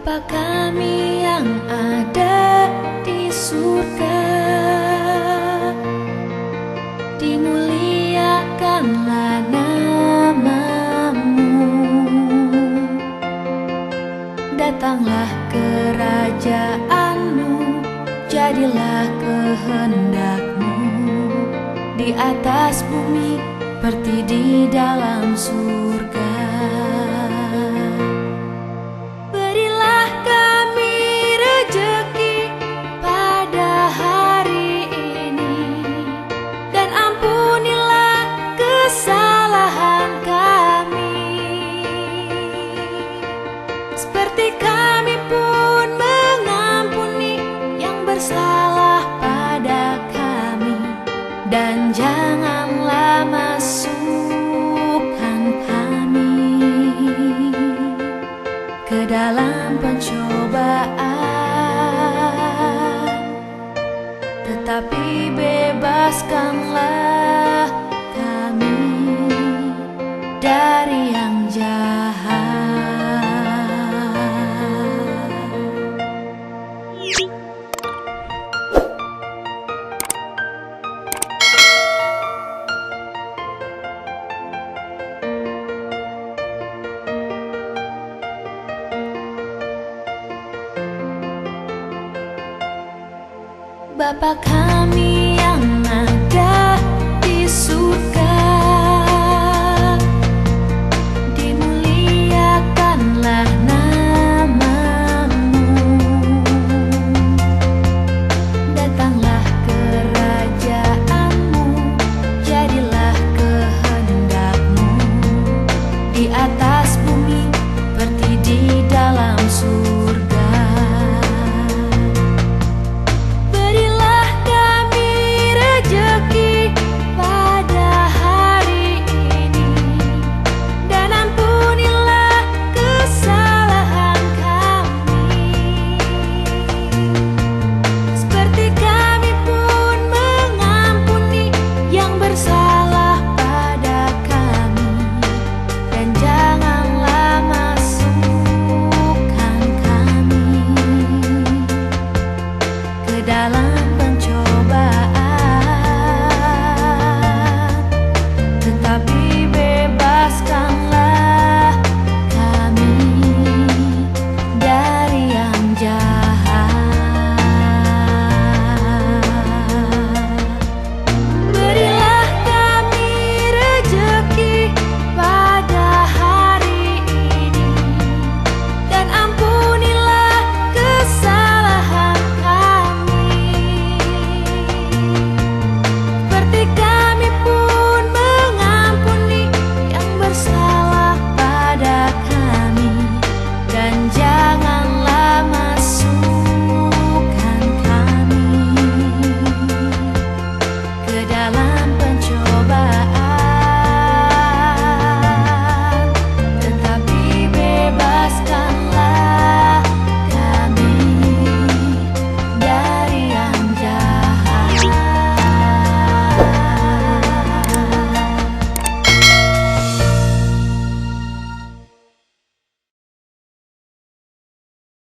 Bapa kami yang ada di surga, dimuliakanlah nama-Mu. Datanglah kerajaan-Mu, jadilah kehendak-Mu di atas bumi seperti di dalam surga. Berilah kami rejeki pada hari ini, dan ampunilah kesalahan kami, seperti kami pun mengampuni yang bersalah pada kami. Dan janganlah masukkan kami ke dalam pencobaan, tetapi bebaskanlah kami dari yang jahat. Bapa kami yang ada di surga, dimuliakanlah nama-Mu. Datanglah kerajaan-Mu, jadilah kehendak-Mu di atas bumi seperti di dalam surga. Dalam pencobaan, tetapi bebaskanlah kami dari yang jahat. Berilah kami rejeki pada hari ini, dan ampunilah kesalahan dalam pencobaan.